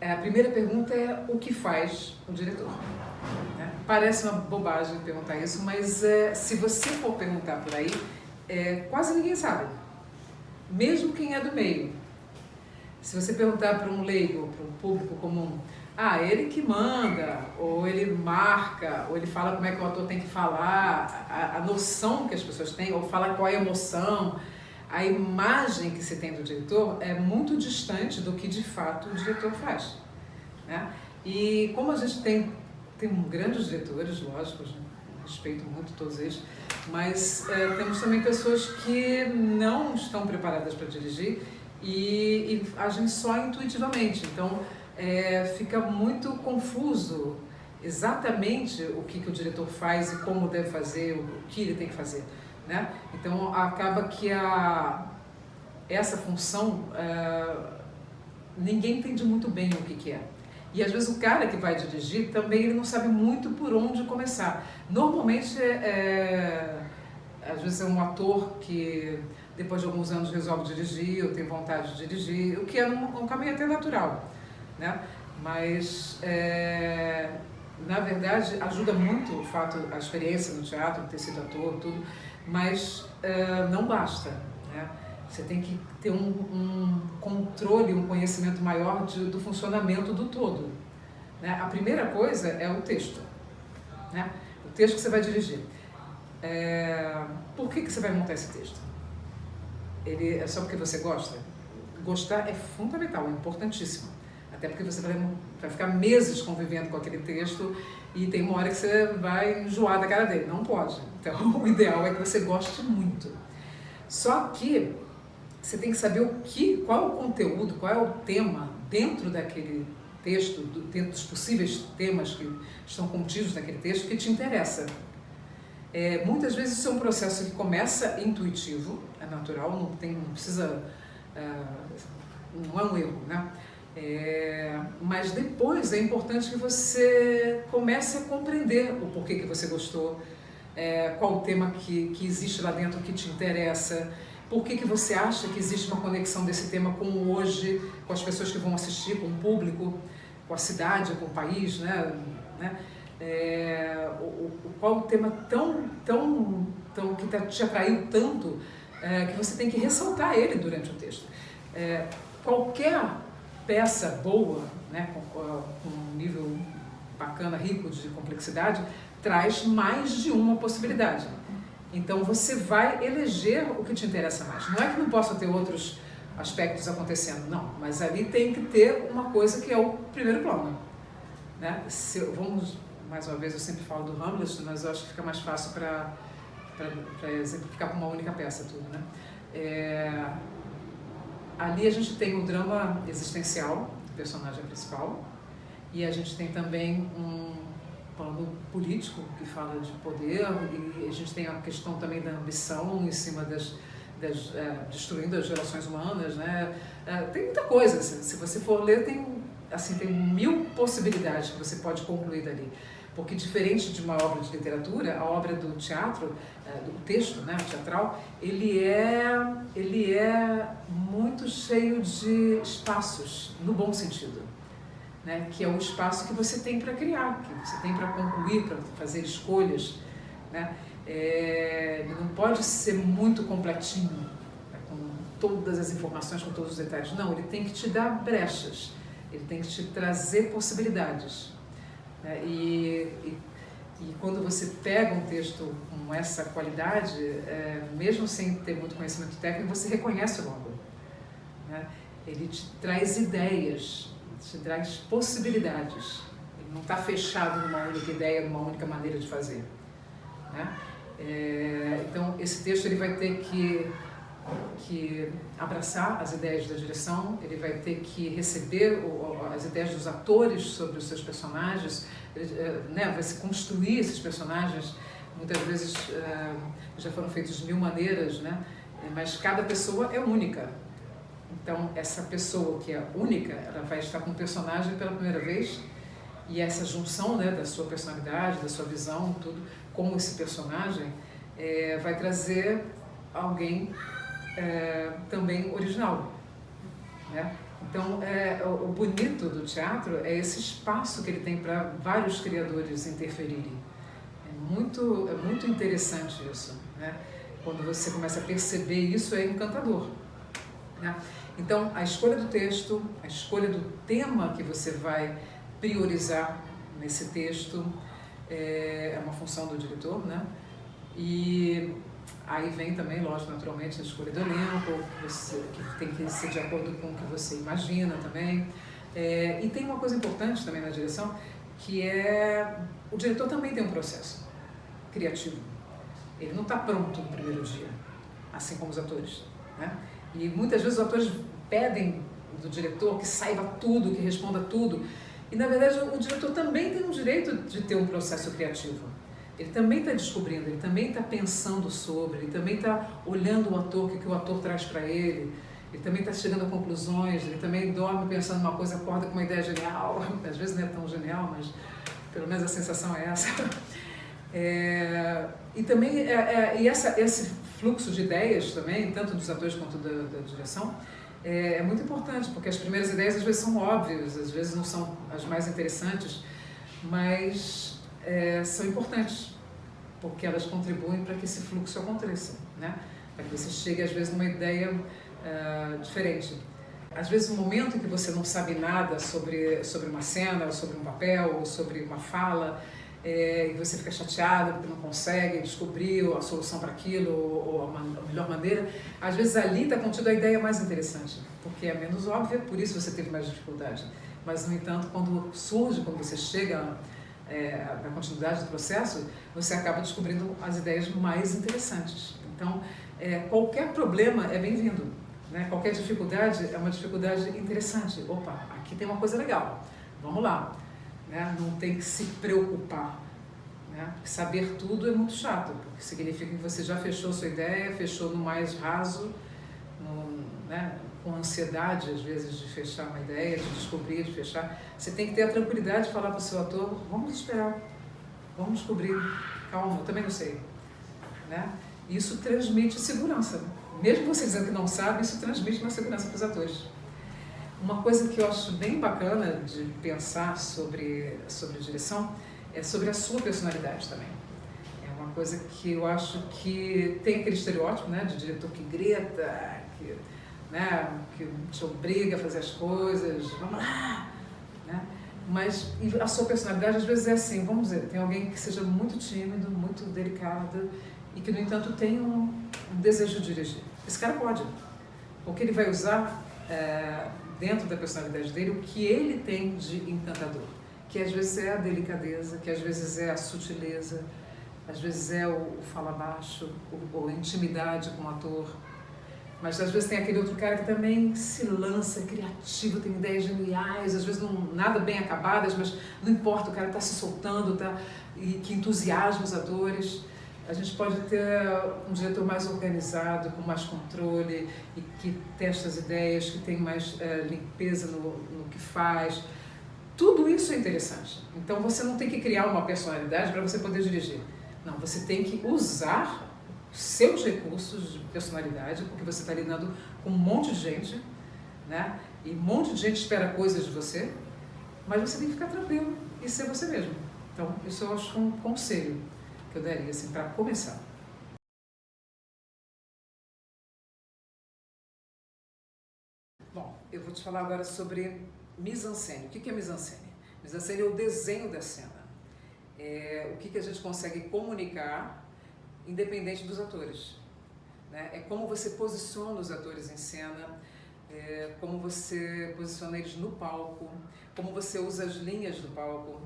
A primeira pergunta é o que faz o diretor? Né? Parece uma bobagem perguntar isso, mas se você for perguntar por aí, quase ninguém sabe, mesmo quem é do meio. Se você perguntar para um leigo, para um público comum, ele que manda, ou ele marca, ou ele fala como é que o ator tem que falar, a noção que as pessoas têm, ou fala qual é a emoção, a imagem que se tem do diretor é muito distante do que de fato o diretor faz. Né? E como a gente tem grandes diretores, lógico, respeito muito todos eles, mas temos também pessoas que não estão preparadas para dirigir e agem só intuitivamente. Então, fica muito confuso exatamente o que o diretor faz e como deve fazer, o que ele tem que fazer. Né? Então, acaba que essa função, ninguém entende muito bem o que é. E às vezes o cara que vai dirigir também ele não sabe muito por onde começar. Normalmente, às vezes é um ator que depois de alguns anos resolve dirigir, ou tem vontade de dirigir, o que é um caminho até natural. Né? Mas, na verdade, ajuda muito o fato, a experiência no teatro, ter sido ator, tudo, mas não basta. Né? Você tem que ter um controle, um conhecimento maior do funcionamento do todo. Né? A primeira coisa é o texto. Né? O texto que você vai dirigir. Por que você vai montar esse texto? Ele é só porque você gosta? Gostar é fundamental, é importantíssimo. Até porque você vai ficar meses convivendo com aquele texto e tem uma hora que você vai enjoar da cara dele. Não pode. Então, o ideal é que você goste muito. Só que você tem que saber qual é o conteúdo, qual é o tema dentro daquele texto, dentro dos possíveis temas que estão contidos naquele texto que te interessa. Muitas vezes isso é um processo que começa intuitivo, é natural, não precisa, não é um erro, né? Mas depois é importante que você comece a compreender o porquê que você gostou, qual o tema que existe lá dentro que te interessa, por que você acha que existe uma conexão desse tema com o hoje, com as pessoas que vão assistir, com o público, com a cidade, com o país, né? Qual o tema que te atraiu tanto que você tem que ressaltar ele durante o texto. Qualquer peça boa, né, com um nível bacana, rico de complexidade, traz mais de uma possibilidade. Então você vai eleger o que te interessa mais. Não é que não possa ter outros aspectos acontecendo, não, mas ali tem que ter uma coisa que é o primeiro plano. Né? Mais uma vez, eu sempre falo do Hamlet, mas eu acho que fica mais fácil para exemplificar com uma única peça tudo. Né? Ali a gente tem o drama existencial do personagem principal e a gente tem também um plano político que fala de poder e a gente tem a questão também da ambição em cima destruindo as relações humanas. Né? Tem muita coisa, assim, se você for ler tem 1000 possibilidades que você pode concluir dali. Porque diferente de uma obra de literatura, a obra do teatro, do texto, né, teatral, ele é muito cheio de espaços, no bom sentido, né, que é um espaço que você tem para criar, que você tem para concluir, para fazer escolhas. Né. Ele não pode ser muito completinho, né, com todas as informações, com todos os detalhes. Não, ele tem que te dar brechas, ele tem que te trazer possibilidades. E quando você pega um texto com essa qualidade, mesmo sem ter muito conhecimento técnico, você reconhece logo. Né? Ele te traz ideias, te traz possibilidades. Ele não está fechado numa única ideia, numa única maneira de fazer. Né? Então, esse texto ele vai ter que abraçar as ideias da direção, ele vai ter que receber as ideias dos atores sobre os seus personagens, né, vai se construir esses personagens, muitas vezes já foram feitos de 1000 maneiras, né, mas cada pessoa é única. Então, essa pessoa que é única, ela vai estar com o personagem pela primeira vez e essa junção, né, da sua personalidade, da sua visão, tudo, com esse personagem, vai trazer alguém também original. né? Então, o bonito do teatro é esse espaço que ele tem para vários criadores interferirem. É muito interessante isso, né? Quando você começa a perceber isso, é encantador, né? Então, a escolha do texto, a escolha do tema que você vai priorizar nesse texto é uma função do diretor, né? E aí vem também, lógico, naturalmente, a escolha do elenco, que tem que ser de acordo com o que você imagina também. E tem uma coisa importante também na direção, que é o diretor também tem um processo criativo. Ele não está pronto no primeiro dia, assim como os atores, né? E muitas vezes os atores pedem do diretor que saiba tudo, que responda tudo. E, na verdade, o diretor também tem o direito de ter um processo criativo. Ele também está descobrindo, ele também está pensando sobre, ele também está olhando o ator, o que o ator traz para ele. Ele também está chegando a conclusões, ele também dorme pensando numa coisa, acorda com uma ideia genial. Às vezes não é tão genial, mas pelo menos a sensação é essa. E também esse fluxo de ideias também, tanto dos atores quanto da direção, é muito importante, porque as primeiras ideias às vezes são óbvias, às vezes não são as mais interessantes, mas são importantes, porque elas contribuem para que esse fluxo aconteça, né? Para que você chegue às vezes numa ideia diferente. Às vezes, no momento em que você não sabe nada sobre uma cena, ou sobre um papel, ou sobre uma fala, e você fica chateado porque não consegue descobrir a solução para aquilo ou a melhor maneira, às vezes ali está contida a ideia mais interessante, porque é menos óbvia, por isso você teve mais dificuldade. Mas, no entanto, quando você chega na continuidade do processo, você acaba descobrindo as ideias mais interessantes. Então, qualquer problema é bem-vindo, né? Qualquer dificuldade é uma dificuldade interessante. Opa, aqui tem uma coisa legal, vamos lá. Né? Não tem que se preocupar, né? Saber tudo é muito chato, porque significa que você já fechou sua ideia, fechou no mais raso, né? Com ansiedade às vezes de fechar uma ideia, de descobrir, de fechar. Você tem que ter a tranquilidade de falar para o seu ator, vamos esperar, vamos descobrir, calma, eu também não sei, né? Isso transmite segurança, mesmo você dizendo que não sabe, isso transmite uma segurança para os atores. Uma coisa que eu acho bem bacana de pensar sobre direção é sobre a sua personalidade também. É uma coisa que eu acho que tem aquele estereótipo, né, de diretor que grita, que te obriga a fazer as coisas, vamos lá, né? Mas a sua personalidade às vezes é assim, vamos dizer, tem alguém que seja muito tímido, muito delicado e que, no entanto, tem um desejo de dirigir. Esse cara pode, porque ele vai usar dentro da personalidade dele o que ele tem de encantador, que às vezes é a delicadeza, que às vezes é a sutileza, às vezes é o fala baixo, ou a intimidade com o ator, mas às vezes tem aquele outro cara que também se lança, é criativo, tem ideias geniais, às vezes não nada bem acabadas, mas não importa, o cara está se soltando, e que entusiasma os atores. A gente pode ter um diretor mais organizado, com mais controle e que testa as ideias, que tem mais limpeza no que faz. Tudo isso é interessante. Então você não tem que criar uma personalidade para você poder dirigir. Não, você tem que usar seus recursos de personalidade, porque você está lidando com um monte de gente, né? E um monte de gente espera coisas de você, mas você tem que ficar tranquilo e ser você mesmo. Então, isso eu acho um conselho que eu daria, assim, para começar. Bom, eu vou te falar agora sobre mise-en-scène. O que é mise-en-scène? Mise-en-scène é o desenho da cena. O que a gente consegue comunicar independente dos atores, né? É como você posiciona os atores em cena, como você posiciona eles no palco, como você usa as linhas do palco.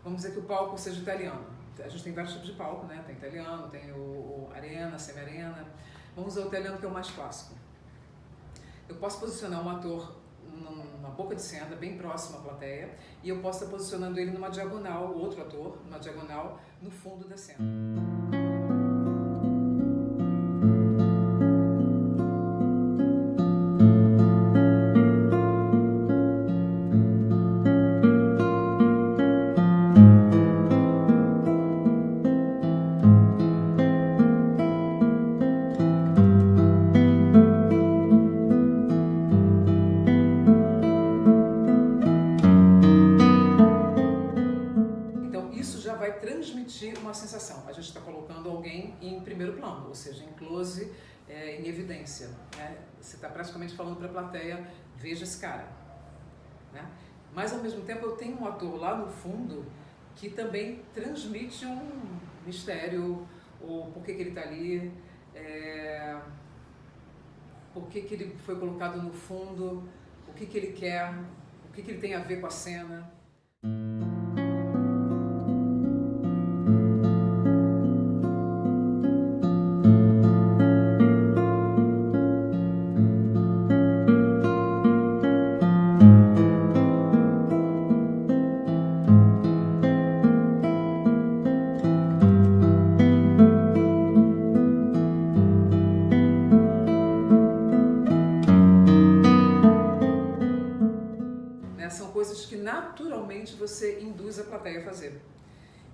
Vamos dizer que o palco seja italiano. A gente tem vários tipos de palco, né? Tem italiano, tem o arena, semi-arena. Vamos ao italiano, que é o mais clássico. Eu posso posicionar um ator numa boca de cena, bem próximo à plateia, e eu posso estar posicionando ele numa diagonal, o outro ator, numa diagonal, no fundo da cena. ou seja, em close, em evidência, né? Você está praticamente falando para a plateia, veja esse cara, né? Mas ao mesmo tempo eu tenho um ator lá no fundo que também transmite um mistério, ou por que ele está ali, por que ele foi colocado no fundo, o que ele quer, o que ele tem a ver com a cena. São coisas que naturalmente você induz a plateia a fazer.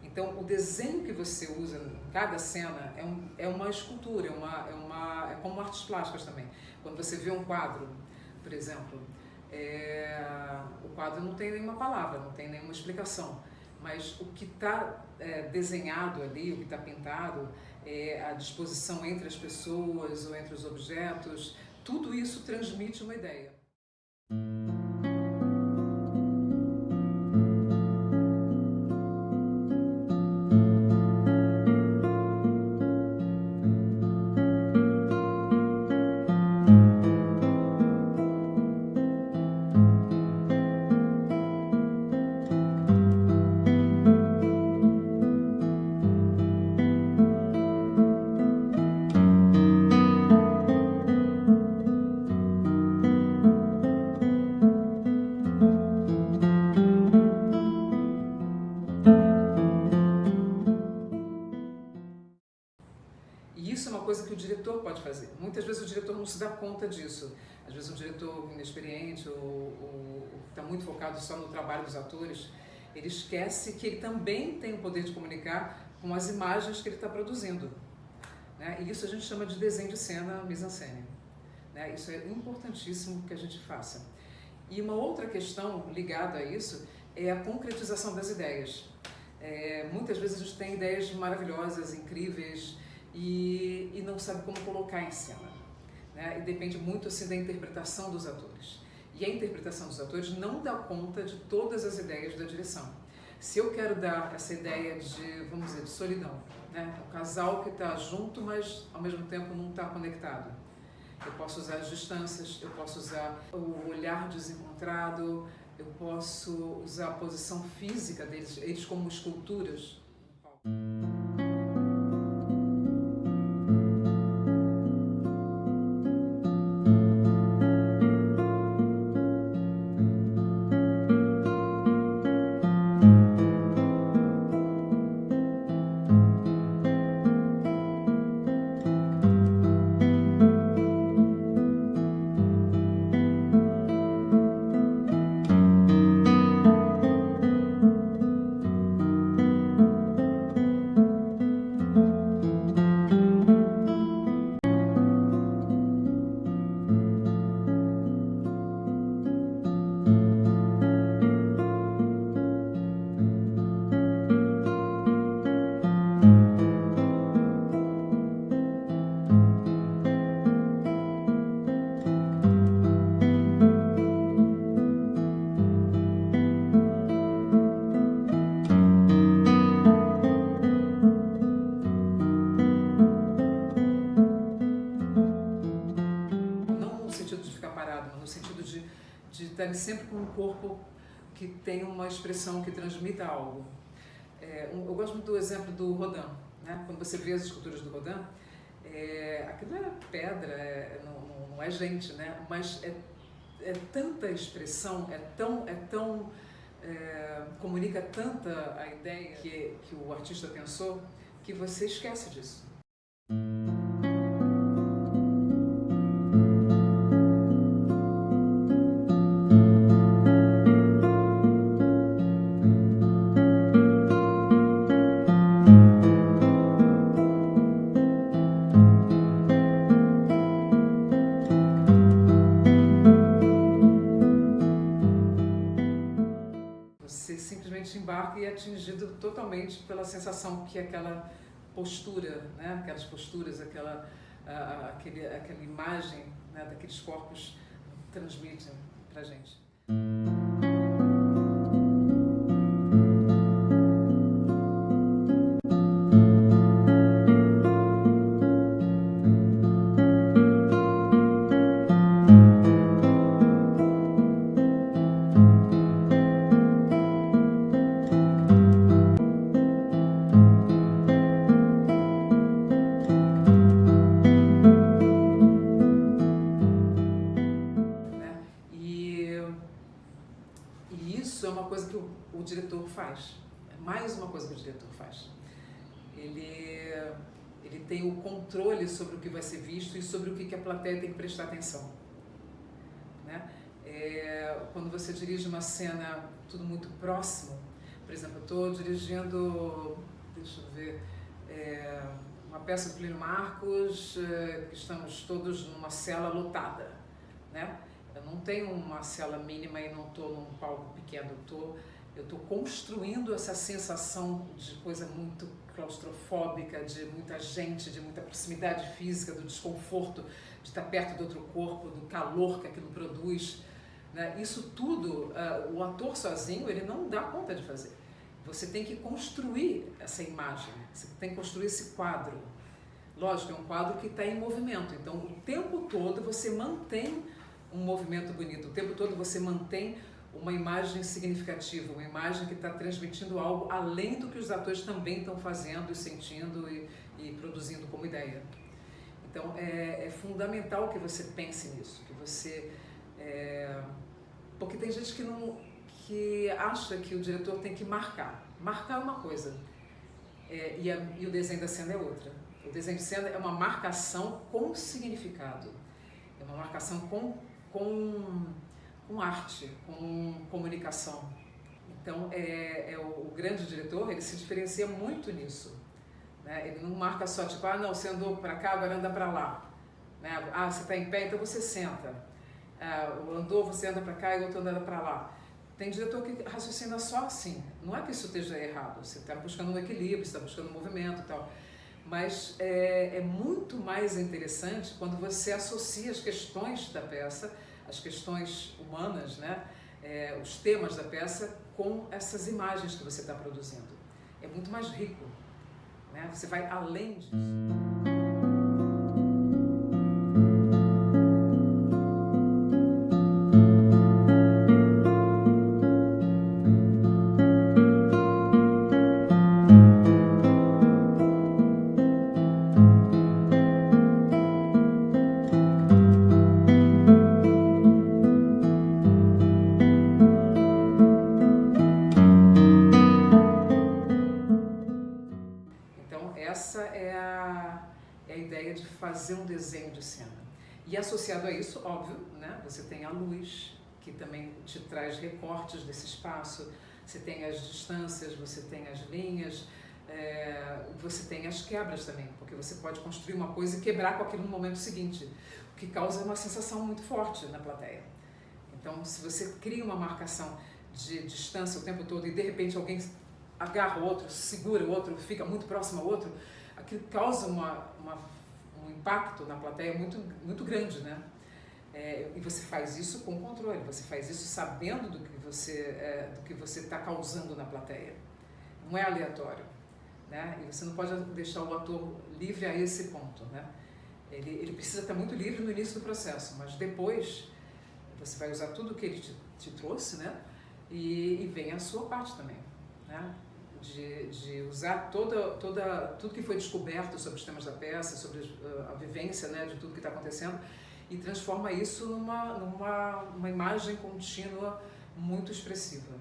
Então, o desenho que você usa em cada cena é uma escultura, é como artes plásticas também. Quando você vê um quadro, por exemplo, o quadro não tem nenhuma palavra, não tem nenhuma explicação, mas o que está desenhado ali, o que está pintado, a disposição entre as pessoas ou entre os objetos, tudo isso transmite uma ideia. E isso é uma coisa que o diretor pode fazer. Muitas vezes o diretor não se dá conta disso. Às vezes um diretor inexperiente ou está muito focado só no trabalho dos atores, ele esquece que ele também tem o poder de comunicar com as imagens que ele está produzindo, né? E isso a gente chama de desenho de cena, mise-en-scène, né? Isso é importantíssimo que a gente faça. E uma outra questão ligada a isso é a concretização das ideias. Muitas vezes a gente tem ideias maravilhosas, incríveis, e não sabe como colocar em cena, né? E depende muito assim da interpretação dos atores. E a interpretação dos atores não dá conta de todas as ideias da direção. Se eu quero dar essa ideia de, vamos dizer, de solidão, né? Um casal que está junto, mas ao mesmo tempo não está conectado. Eu posso usar as distâncias, eu posso usar o olhar desencontrado, eu posso usar a posição física deles, eles como esculturas. No sentido de estar sempre com um corpo que tem uma expressão que transmita algo. Eu gosto muito do exemplo do Rodin, né? Quando você vê as esculturas do Rodin, aquilo é pedra, não é gente, né? Mas é tanta expressão, comunica tanta a ideia que o artista pensou, que você esquece disso. Você simplesmente embarca e é atingido totalmente pela sensação que aquela postura, né? Aquelas posturas, aquela imagem, né, daqueles corpos transmitem para a gente. E isso é uma coisa que o diretor faz. É mais uma coisa que o diretor faz. Ele tem o controle sobre o que vai ser visto e sobre o que a plateia tem que prestar atenção. Né? Quando você dirige uma cena tudo muito próximo, por exemplo, eu estou dirigindo, deixa eu ver, uma peça do Plínio Marcos, que estamos todos numa cela lotada, né? Eu não tenho uma cela mínima e não estou num palco pequeno, eu estou construindo essa sensação de coisa muito claustrofóbica, de muita gente, de muita proximidade física, do desconforto de estar perto do outro corpo, do calor que aquilo produz, né? Isso tudo, o ator sozinho, ele não dá conta de fazer. Você tem que construir essa imagem, você tem que construir esse quadro. Lógico, é um quadro que está em movimento, então o tempo todo você mantém um movimento bonito, o tempo todo você mantém uma imagem significativa, uma imagem que está transmitindo algo além do que os atores também estão fazendo e sentindo e produzindo como ideia. Então é fundamental que você pense nisso, que você... porque tem gente que acha que o diretor tem que marcar. Marcar é uma coisa, e o desenho da cena é outra. O desenho de cena é uma marcação com significado, é uma marcação com arte, com comunicação. Então, o grande diretor, ele se diferencia muito nisso. Né? Ele não marca só, tipo, não, você andou para cá, agora anda para lá. Né? Você está em pé, então você senta. Andou, você anda para cá e o outro anda para lá. Tem diretor que raciocina só assim. Não é que isso esteja errado, você está buscando um equilíbrio, você está buscando um movimento e tal. Mas é muito mais interessante quando você associa as questões da peça, as questões humanas, né? Os temas da peça, com essas imagens que você está produzindo. É muito mais rico, né? Você vai além disso. Essa é a ideia de fazer um desenho de cena. E associado a isso, óbvio, né, você tem a luz, que também te traz recortes desse espaço, você tem as distâncias, você tem as linhas, você tem as quebras também, porque você pode construir uma coisa e quebrar com aquilo no momento seguinte, o que causa uma sensação muito forte na plateia. Então, se você cria uma marcação de distância o tempo todo e de repente alguém agarra o outro, segura o outro, fica muito próximo ao outro, aquilo causa um impacto na plateia muito, muito grande, né? E você faz isso com controle, você faz isso sabendo do que você está causando na plateia. Não é aleatório, né? E você não pode deixar o ator livre a esse ponto, né? Ele precisa estar muito livre no início do processo, mas depois você vai usar tudo que ele te trouxe, né? E vem a sua parte também, né? De usar tudo que foi descoberto sobre os temas da peça, sobre a vivência, né, de tudo que está acontecendo, e transforma isso numa imagem contínua muito expressiva.